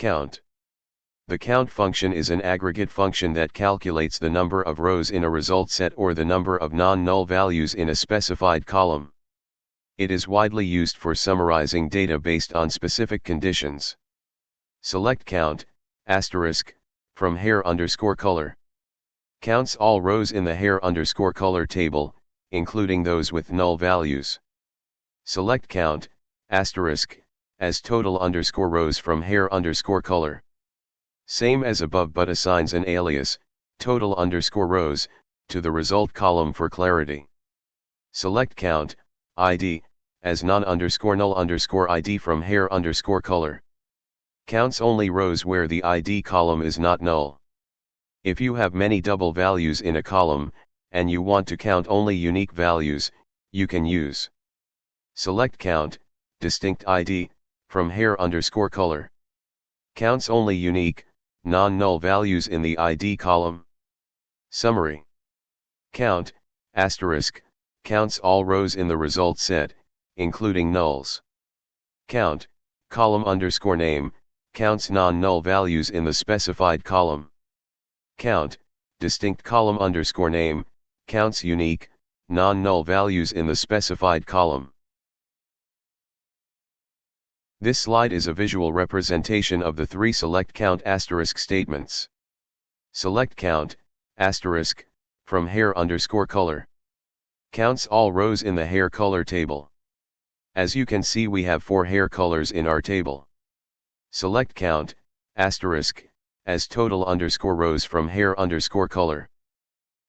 Count. The count function is an aggregate function that calculates the number of rows in a result set or the number of non-null values in a specified column. It is widely used for summarizing data based on specific conditions. Select count, asterisk, from hair_color. Counts all rows in the hair_color table, including those with null values. Select count, asterisk, as total_rows from hair_color. Same as above, but assigns an alias, total_rows, to the result column for clarity. Select count, ID, as non_null_id from hair_color. Counts only rows where the ID column is not null. If you have many double values in a column, and you want to count only unique values, you can use select count, distinct ID, from hair_color. Counts only unique, non-null values in the ID column. Summary. Count, asterisk, counts all rows in the result set, including nulls. Count, column_name, counts non-null values in the specified column. Count, distinct column_name, counts unique, non-null values in the specified column. This slide is a visual representation of the three select count asterisk statements. Select count, asterisk, from hair_color. Counts all rows in the hair color table. As you can see, we have 4 hair colors in our table. Select count, asterisk, as total_rows from hair_color.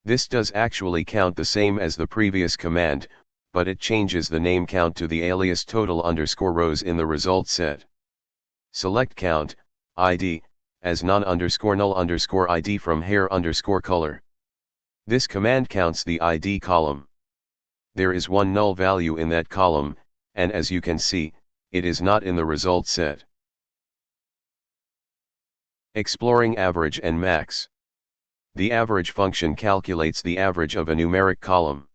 This does actually count the same as the previous command, but it changes the name count to the alias total_rows in the result set. Select count, ID, as non_null_id from hair_color. This command counts the ID column. There is one null value in that column, and as you can see, it is not in the result set. Exploring average and max. The average function calculates the average of a numeric column.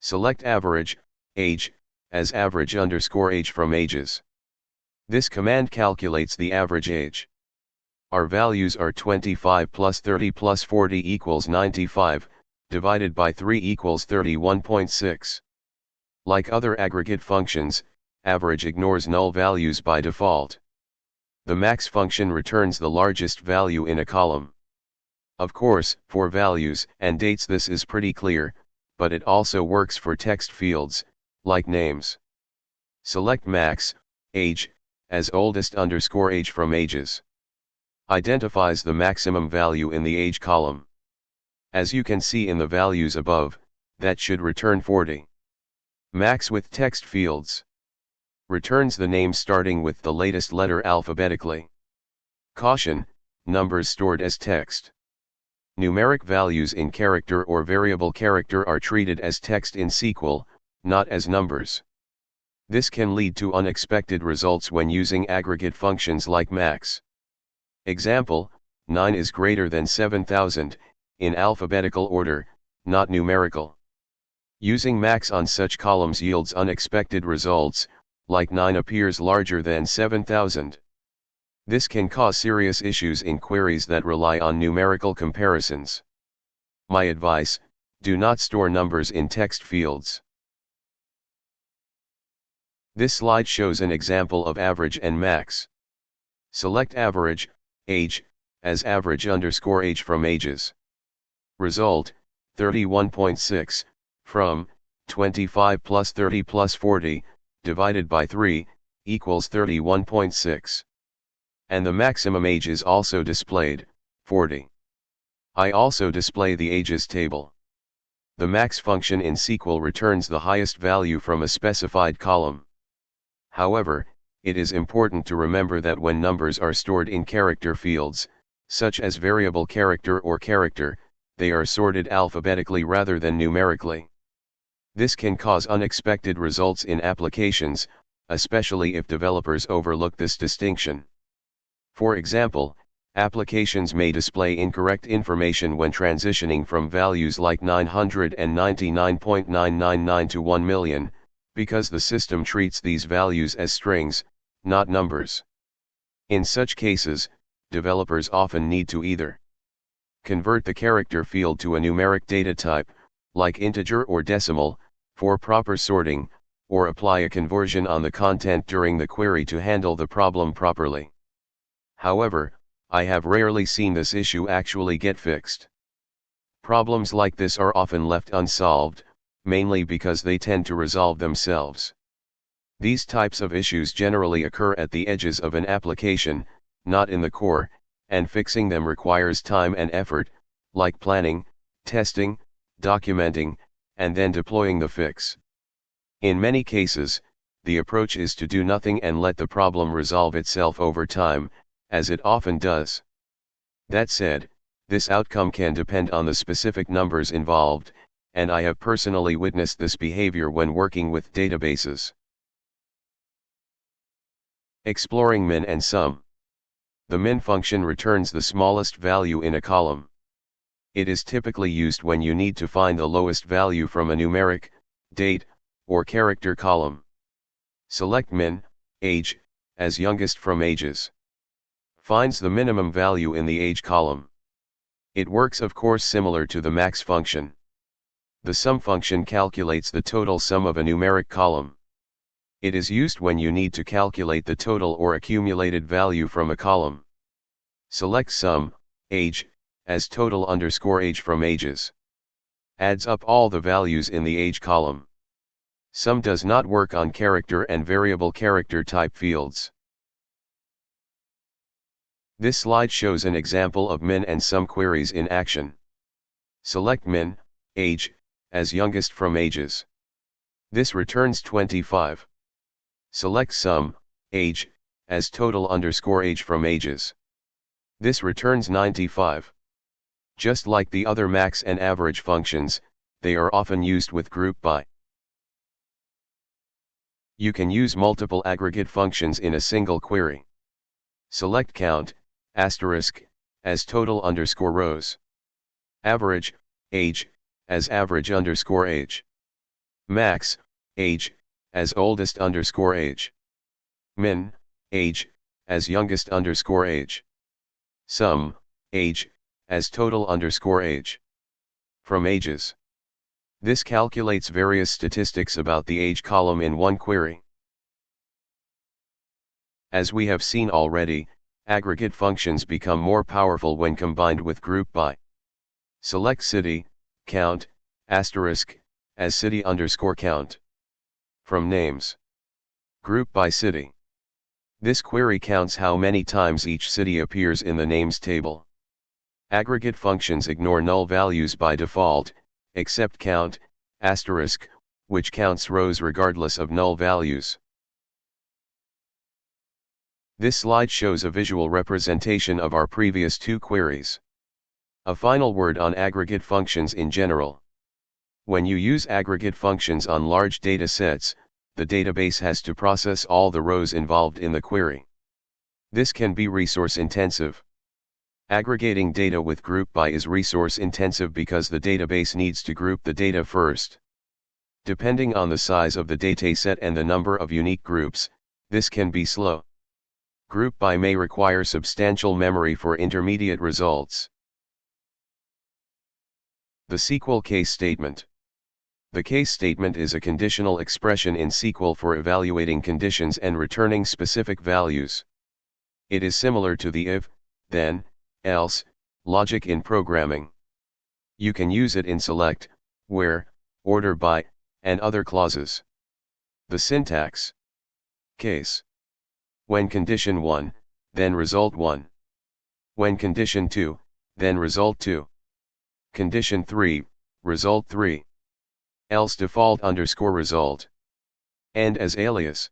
Select average, age, as average_age from ages. This command calculates the average age. Our values are 25 plus 30 plus 40 equals 95, divided by 3 equals 31.6. Like other aggregate functions, average ignores null values by default. The max function returns the largest value in a column. Of course, for values and dates this is pretty clear, but it also works for text fields, like names. Select max, age, as oldest_age from ages. Identifies the maximum value in the age column. As you can see in the values above, that should return 40. Max with text fields. Returns the name starting with the latest letter alphabetically. Caution, numbers stored as text. Numeric values in character or variable character are treated as text in SQL, not as numbers. This can lead to unexpected results when using aggregate functions like max. Example, 9 is greater than 7,000, in alphabetical order, not numerical. Using max on such columns yields unexpected results, like 9 appears larger than 7,000. This can cause serious issues in queries that rely on numerical comparisons. My advice, do not store numbers in text fields. This slide shows an example of average and max. Select average, age, as average_age from ages. Result, 31.6, from, 25 plus 30 plus 40, divided by 3, equals 31.6. And the maximum age is also displayed, 40. I also display the ages table. The max function in SQL returns the highest value from a specified column. However, it is important to remember that when numbers are stored in character fields, such as variable character or character, they are sorted alphabetically rather than numerically. This can cause unexpected results in applications, especially if developers overlook this distinction. For example, applications may display incorrect information when transitioning from values like 999.999 to 1 million, because the system treats these values as strings, not numbers. In such cases, developers often need to either convert the character field to a numeric data type, like integer or decimal, for proper sorting, or apply a conversion on the content during the query to handle the problem properly. However, I have rarely seen this issue actually get fixed. Problems like this are often left unsolved, mainly because they tend to resolve themselves. These types of issues generally occur at the edges of an application, not in the core, and fixing them requires time and effort, like planning, testing, documenting, and then deploying the fix. In many cases, the approach is to do nothing and let the problem resolve itself over time, as it often does. That said, this outcome can depend on the specific numbers involved, and I have personally witnessed this behavior when working with databases. Exploring min and sum. The min function returns the smallest value in a column. It is typically used when you need to find the lowest value from a numeric, date, or character column. Select min, age, as youngest from ages. Finds the minimum value in the age column. It works of course similar to the max function. The sum function calculates the total sum of a numeric column. It is used when you need to calculate the total or accumulated value from a column. Select sum, age, as total_age from ages. Adds up all the values in the age column. Sum does not work on character and variable character type fields. This slide shows an example of min and sum queries in action. Select min, age, as youngest from ages. This returns 25. Select sum, age, as total_age from ages. This returns 95. Just like the other max and average functions, they are often used with group by. You can use multiple aggregate functions in a single query. Select count, asterisk, as total_rows. Average, age, as average_age. Max, age, as oldest_age. Min, age, as youngest_age. Sum, age, as total_age. From ages. This calculates various statistics about the age column in one query. As we have seen already, aggregate functions become more powerful when combined with group by. Select city, count, asterisk, as city_count. From names. Group by city. This query counts how many times each city appears in the names table. Aggregate functions ignore null values by default, except count, asterisk, which counts rows regardless of null values. This slide shows a visual representation of our previous two queries. A final word on aggregate functions in general. When you use aggregate functions on large data sets, the database has to process all the rows involved in the query. This can be resource intensive. Aggregating data with group by is resource intensive because the database needs to group the data first. Depending on the size of the dataset and the number of unique groups, this can be slow. Group by may require substantial memory for intermediate results. The SQL case statement. The case statement is a conditional expression in SQL for evaluating conditions and returning specific values. It is similar to the if, then, else logic in programming. You can use it in select, where, order by, and other clauses. The syntax. Case. When condition 1, then result 1. When condition 2, then result 2. Condition 3, result 3. Else default_result. And as alias.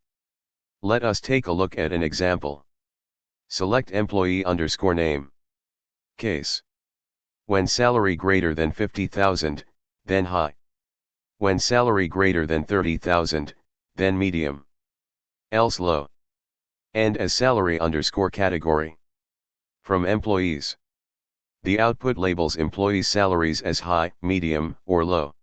Let us take a look at an example. Select employee_name. Case. When salary greater than 50,000, then high. When salary greater than 30,000, then medium. Else low. And as salary_category. From employees. The output labels employees' salaries as high, medium, or low.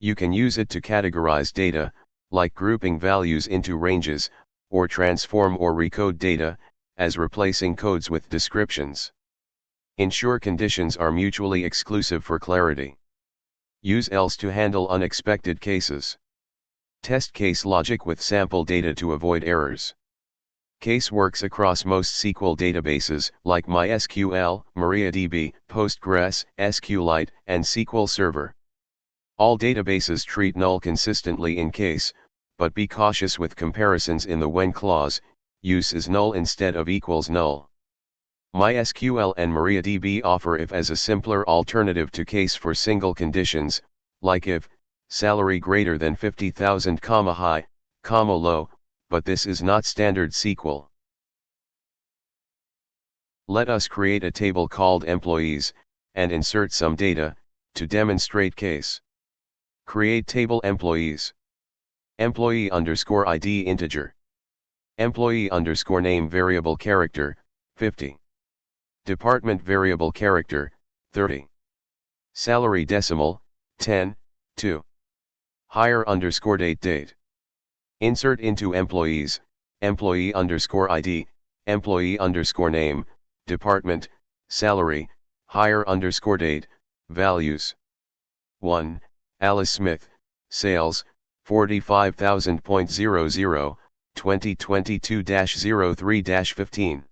You can use it to categorize data, like grouping values into ranges, or transform or recode data, as replacing codes with descriptions. Ensure conditions are mutually exclusive for clarity. Use else to handle unexpected cases. Test case logic with sample data to avoid errors. Case works across most SQL databases like MySQL, MariaDB, Postgres, SQLite, and SQL Server. All databases treat null consistently in case, but be cautious with comparisons in the when clause. Use is null instead of equals null. MySQL and MariaDB offer if as a simpler alternative to case for single conditions, like if, salary greater than 50,000, high, low, but this is not standard SQL. Let us create a table called employees, and insert some data, to demonstrate case. Create table employees. Employee underscore ID integer. Employee underscore name variable character, 50. Department variable character, 30. Salary decimal, 10, 2. Hire underscore date. Insert into employees, employee underscore ID, employee underscore name, department, salary, hire underscore date, values. 1. Alice Smith, sales, 45,000.00, 2022-03-15.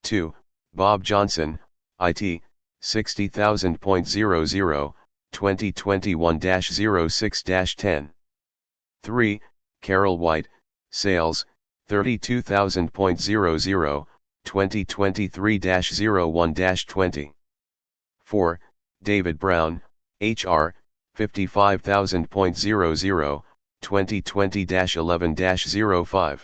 2. Bob Johnson, IT, 60,000.00, 2021-06-10. 3. Carol White, sales, 32,000.00, 2023-01-20. 4. David Brown, HR, 55,000.00, 2020-11-05.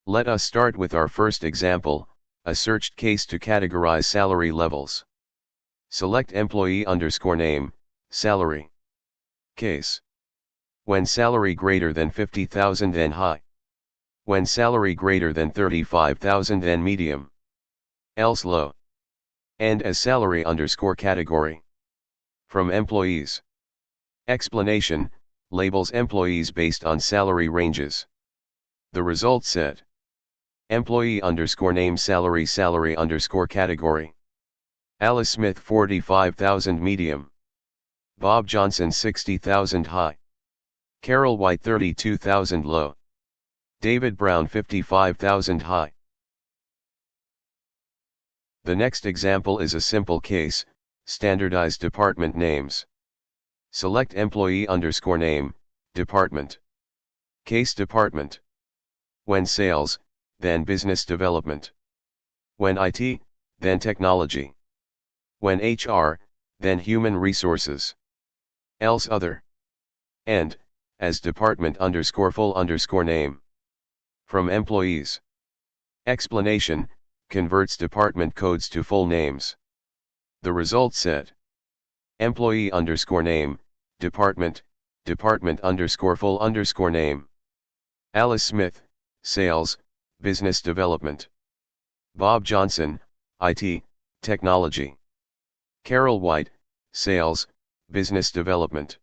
Let us start with our first example, a searched case to categorize salary levels. Select employee underscore name, salary. Case. When salary greater than 50,000 and high. When salary greater than 35,000 and medium. Else low. And as salary underscore category. From employees. Explanation, labels employees based on salary ranges. The result set. Employee underscore name salary underscore category. Alice Smith 45,000 medium. Bob Johnson 60,000 high. Carol White 32,000 low. David Brown 55,000 high. The next example is a simple case, standardized department names. Select employee underscore name, department. Case department. When sales, then business development. When IT, then technology. When HR, then human resources. Else other. And, as department underscore full underscore name. From employees. Explanation, converts department codes to full names. The result set. Employee underscore name, department underscore full underscore name. Alice Smith, sales, business development. Bob Johnson, IT, technology. Carol White, sales, business development.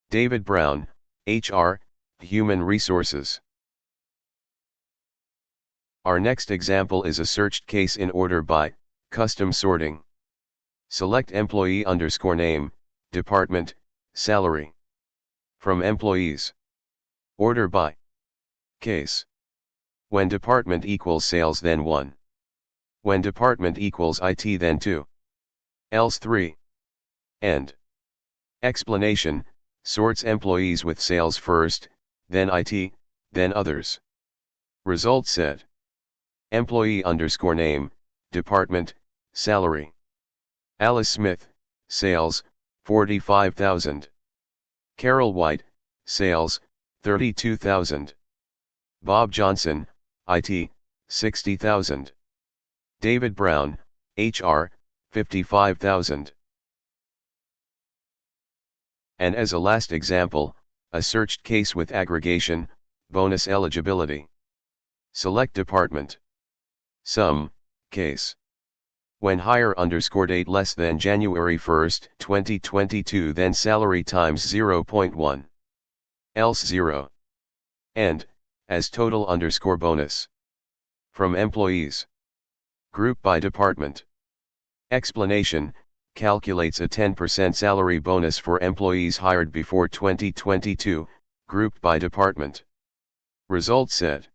David Brown, HR, human resources. Our next example is a searched case in order by, custom sorting. Select employee underscore name, department, salary. From employees. Order by. Case. When department equals sales then 1. When department equals IT then 2. Else 3. End. Explanation, sorts employees with sales first, then IT, then others. Result set. Employee underscore name, department, salary. Alice Smith, sales, 45,000. Carol White, sales, 32,000. Bob Johnson, IT, 60,000. David Brown, HR, 55,000. And as a last example, a searched case with aggregation, bonus eligibility. Select department. Sum, case. When hire underscore date less than January 1st, 2022 then salary times 0.1. Else 0. And, as total underscore bonus. From employees. Group by department. Explanation, calculates a 10% salary bonus for employees hired before 2022, grouped by department. Result set.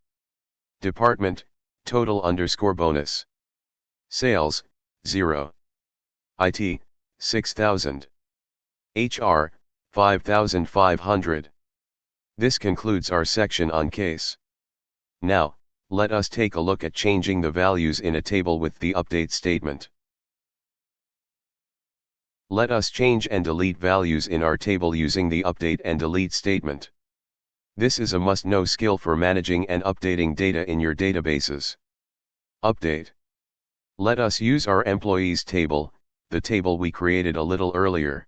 Department, total underscore bonus. Sales, 0. IT, 6,000. HR, 5,500. This concludes our section on case. Now, let us take a look at changing the values in a table with the update statement. Let us change and delete values in our table using the update and delete statement. This is a must-know skill for managing and updating data in your databases. Update. Let us use our employees table, the table we created a little earlier.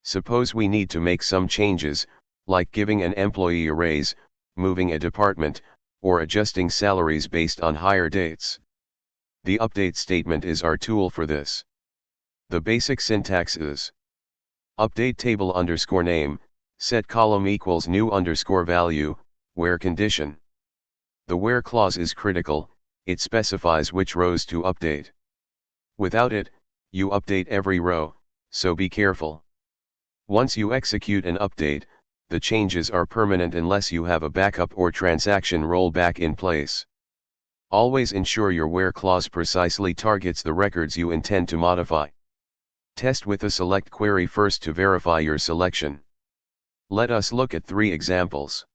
Suppose we need to make some changes, like giving an employee a raise, moving a department, or adjusting salaries based on hire dates. The update statement is our tool for this. The basic syntax is update table underscore name, set column equals new underscore value, where condition. The where clause is critical, it specifies which rows to update. Without it, you update every row, so be careful. Once you execute an update, the changes are permanent unless you have a backup or transaction rollback in place. Always ensure your where clause precisely targets the records you intend to modify. Test with a select query first to verify your selection. Let us look at 3 examples.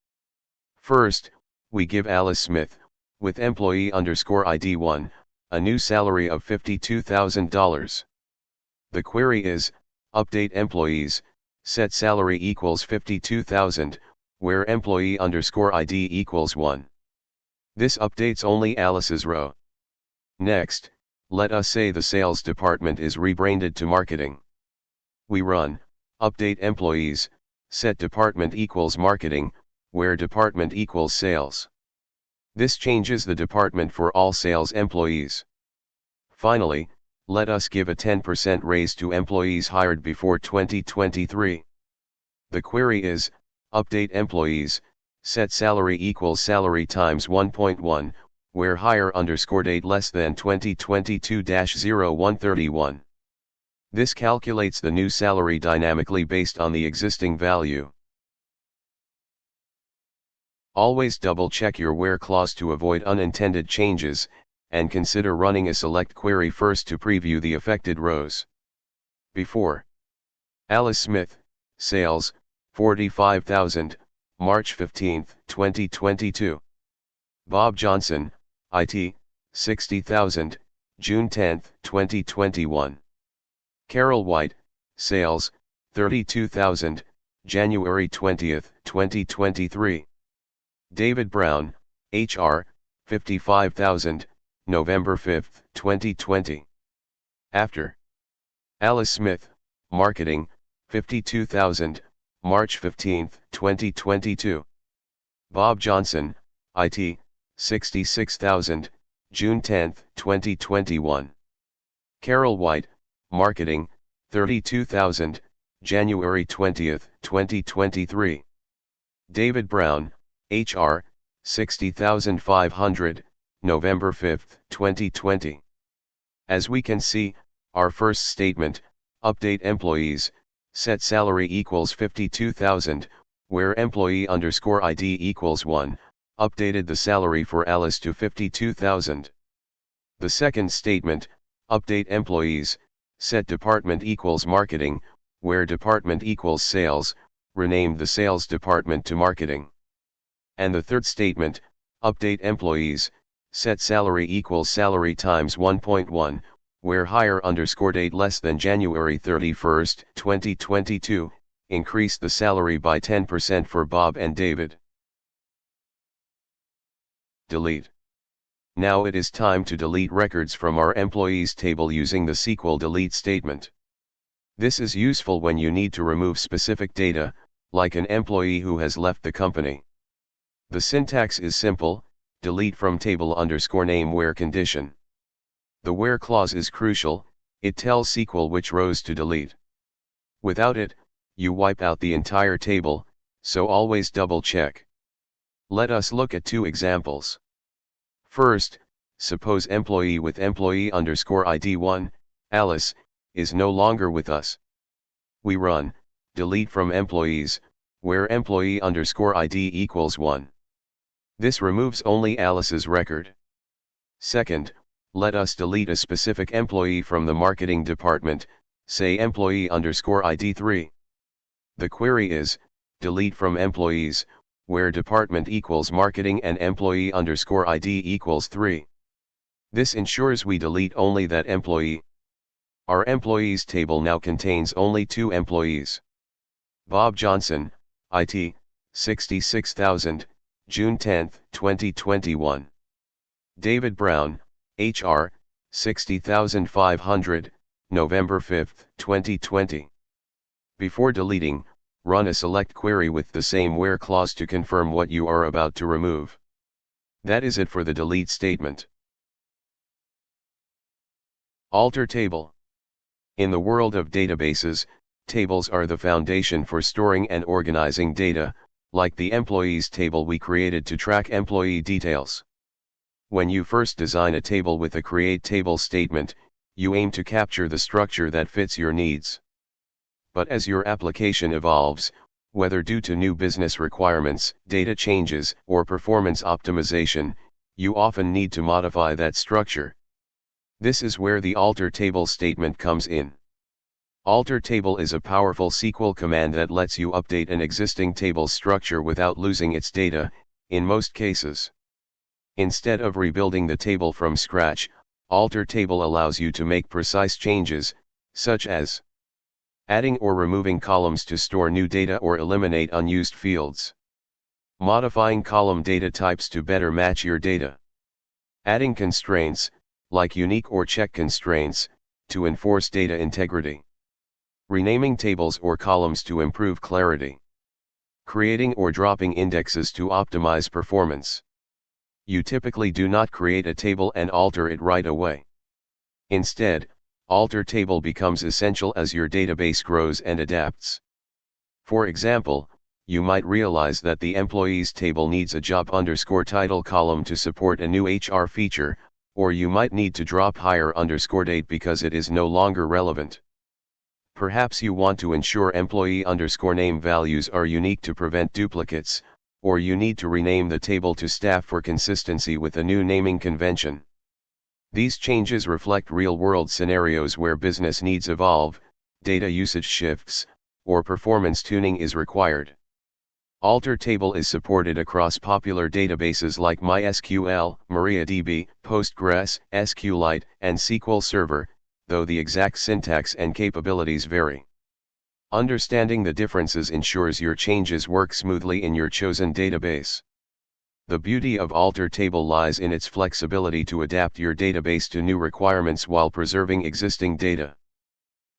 First, we give Alice Smith, with employee underscore ID 1, a new salary of $52,000. The query is, update employees, set salary equals 52,000, where employee underscore ID equals 1. This updates only Alice's row. Next, let us say the sales department is rebranded to marketing. We run, update employees, set department equals marketing, where department equals sales. This changes the department for all sales employees. Finally, let us give a 10% raise to employees hired before 2023. The query is, update employees, set salary equals salary times 1.1, where hire underscore date less than 2022-0131. This calculates the new salary dynamically based on the existing value. Always double-check your where clause to avoid unintended changes, and consider running a select query first to preview the affected rows. Before. Alice Smith, sales, 45,000, March 15, 2022. Bob Johnson, IT, 60,000, June 10, 2021. Carol White, sales, 32,000, January 20, 2023. David Brown, HR, 55,000, November 5, 2020. After. Alice Smith, marketing, 52,000, March 15, 2022. Bob Johnson, IT, 66,000, June 10, 2021. Carol White, marketing, 32,000, January 20, 2023. David Brown, HR, 60,500, November 5, 2020. As we can see, our first statement, update employees, set salary equals 52,000, where employee underscore ID equals 1, updated the salary for Alice to 52,000. The second statement, update employees, set department equals marketing, where department equals sales, renamed the sales department to marketing. And the third statement, update employees, set salary equals salary times 1.1, where hire underscore date less than January 31, 2022, increased the salary by 10% for Bob and David. Delete. Now it is time to delete records from our employees table using the SQL delete statement. This is useful when you need to remove specific data, like an employee who has left the company. The syntax is simple, delete from table underscore name where condition. The where clause is crucial, it tells SQL which rows to delete. Without it, you wipe out the entire table, so always double check. Let us look at two examples. First, suppose employee with employee underscore ID 1, Alice, is no longer with us. We run, delete from employees, where employee underscore ID equals 1. This removes only Alice's record. Second, let us delete a specific employee from the marketing department, say employee underscore ID 3. The query is, delete from employees, where department equals marketing and employee underscore ID equals 3. This ensures we delete only that employee. Our employees table now contains only 2 employees. Bob Johnson, IT, 66,000, June 10, 2021. David Brown, HR, 60,500, November 5, 2020. Before deleting, run a select query with the same where clause to confirm what you are about to remove. That is it for the delete statement. Alter table. In the world of databases, tables are the foundation for storing and organizing data, like the employees table we created to track employee details. When you first design a table with a create table statement, you aim to capture the structure that fits your needs. But as your application evolves, whether due to new business requirements, data changes, or performance optimization, you often need to modify that structure. This is where the alter table statement comes in. Alter table is a powerful SQL command that lets you update an existing table structure without losing its data, in most cases. Instead of rebuilding the table from scratch, alter table allows you to make precise changes, such as adding or removing columns to store new data or eliminate unused fields, modifying column data types to better match your data, adding constraints, like unique or check constraints, to enforce data integrity, renaming tables or columns to improve clarity, creating or dropping indexes to optimize performance. You typically do not create a table and alter it right away. Instead, alter table becomes essential as your database grows and adapts. For example, you might realize that the employees table needs a job underscore title column to support a new HR feature, or you might need to drop hire underscore date because it is no longer relevant. Perhaps you want to ensure employee underscore name values are unique to prevent duplicates, or you need to rename the table to staff for consistency with a new naming convention. These changes reflect real-world scenarios where business needs evolve, data usage shifts, or performance tuning is required. Alter table is supported across popular databases like MySQL, MariaDB, Postgres, SQLite, and SQL Server, though the exact syntax and capabilities vary. Understanding the differences ensures your changes work smoothly in your chosen database. The beauty of alter table lies in its flexibility to adapt your database to new requirements while preserving existing data.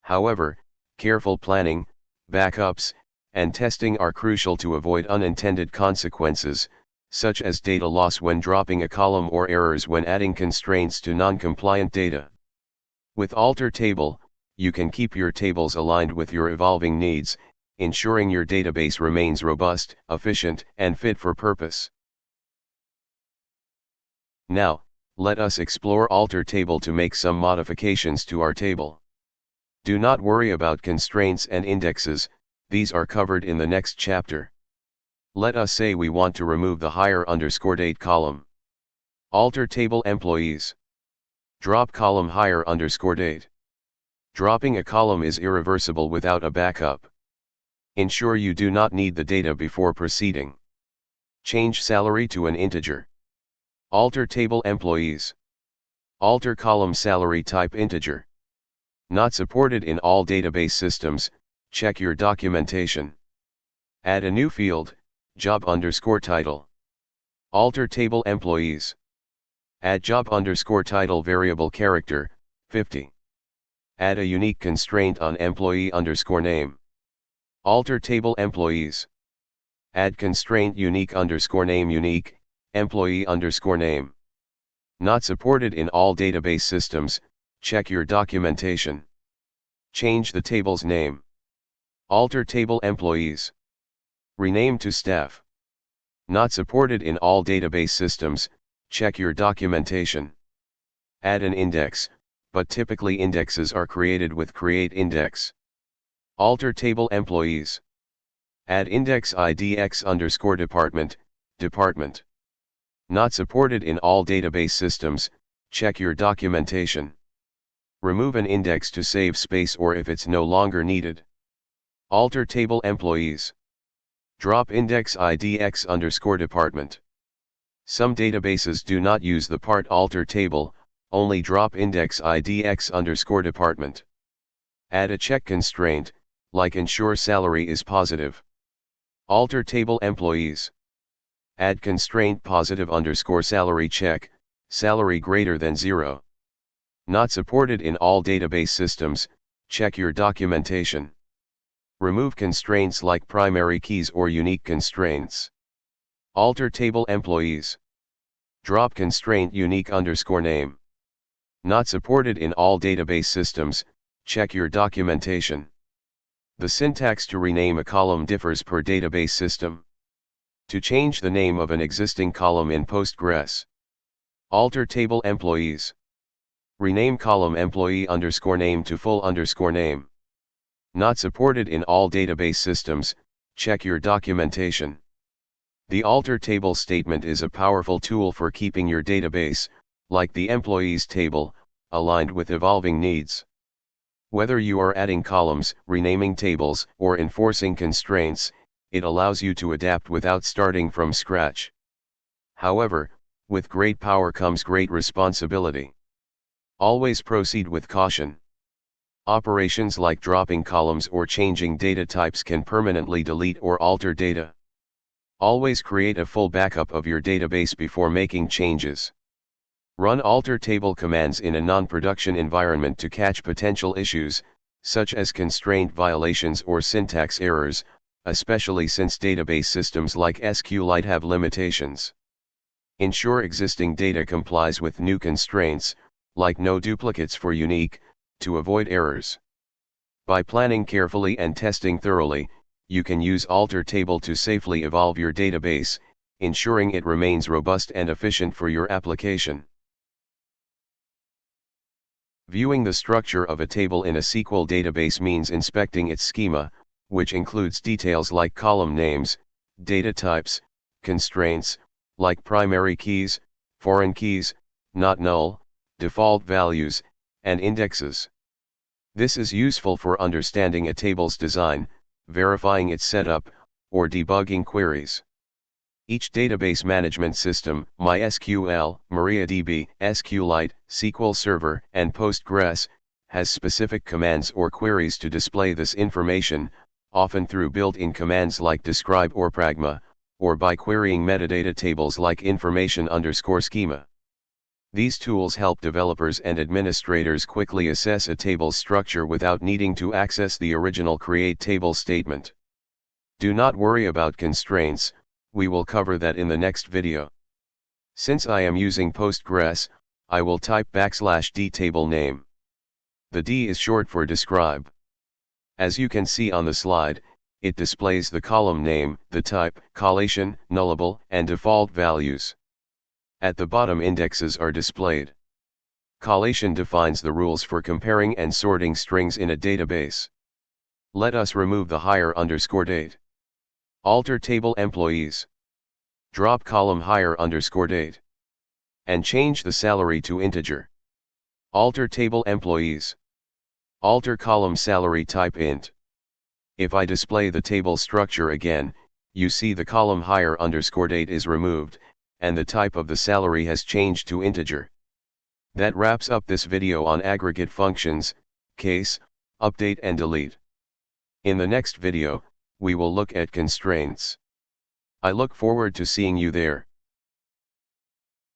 However, careful planning, backups, and testing are crucial to avoid unintended consequences, such as data loss when dropping a column or errors when adding constraints to non-compliant data. With alter table, you can keep your tables aligned with your evolving needs, ensuring your database remains robust, efficient, and fit for purpose. Now, let us explore alter table to make some modifications to our table. Do not worry about constraints and indexes, these are covered in the next chapter. Let us say we want to remove the hire underscore date column. Alter table employees. Drop column hire underscore date. Dropping a column is irreversible without a backup. Ensure you do not need the data before proceeding. Change salary to an integer. Alter table employees. Alter column salary type integer. Not supported in all database systems, check your documentation. Add a new field, job underscore title. Alter table employees. Add job underscore title variable character, 50. Add a unique constraint on employee underscore name. Alter table employees. Add constraint unique underscore name unique, employee underscore name. Not supported in all database systems, check your documentation. Change the table's name. Alter table employees. Rename to staff. Not supported in all database systems, check your documentation. Add an index, but typically indexes are created with create index. Alter table employees. Add index ID x_department, department. Not supported in all database systems, check your documentation. Remove an index to save space or if it's no longer needed. Alter table employees. Drop index ID x_department. Some databases do not use the part alter table, only drop index ID x_department. Add a check constraint, like ensure salary is positive. Alter table employees. Add constraint positive_salary check, salary greater than 0. Not supported in all database systems, check your documentation. Remove constraints like primary keys or unique constraints. Alter table employees. Drop constraint unique_name. Not supported in all database systems, check your documentation. The syntax to rename a column differs per database system. To change the name of an existing column in Postgres. Alter table employees. Rename column employee_name to full_name. Not supported in all database systems, check your documentation. The alter table statement is a powerful tool for keeping your database, like the employees table, aligned with evolving needs. Whether you are adding columns, renaming tables, or enforcing constraints, it allows you to adapt without starting from scratch. However, with great power comes great responsibility. Always proceed with caution. Operations like dropping columns or changing data types can permanently delete or alter data. Always create a full backup of your database before making changes. Run alter table commands in a non-production environment to catch potential issues, such as constraint violations or syntax errors, especially since database systems like SQLite have limitations. Ensure existing data complies with new constraints, like no duplicates for unique, to avoid errors. By planning carefully and testing thoroughly, you can use alter table to safely evolve your database, ensuring it remains robust and efficient for your application. Viewing the structure of a table in a SQL database means inspecting its schema, which includes details like column names, data types, constraints, like primary keys, foreign keys, not null, default values, and indexes. This is useful for understanding a table's design, verifying its setup, or debugging queries. Each database management system, MySQL, MariaDB, SQLite, SQL Server, and Postgres, has specific commands or queries to display this information, often through built-in commands like describe or pragma, or by querying metadata tables like information_schema. These tools help developers and administrators quickly assess a table's structure without needing to access the original create table statement. Do not worry about constraints, we will cover that in the next video. Since I am using Postgres, I will type \d table name. The D is short for describe. As you can see on the slide, it displays the column name, the type, collation, nullable, and default values. At the bottom indexes are displayed. Collation defines the rules for comparing and sorting strings in a database. Let us remove the hire_date. Alter table employees. Drop column hire_date. And change the salary to integer. Alter table employees. Alter column salary type int. If I display the table structure again, you see the column hire_date is removed, and the type of the salary has changed to integer. That wraps up this video on aggregate functions, case, update and delete. In the next video, we will look at constraints. I look forward to seeing you there.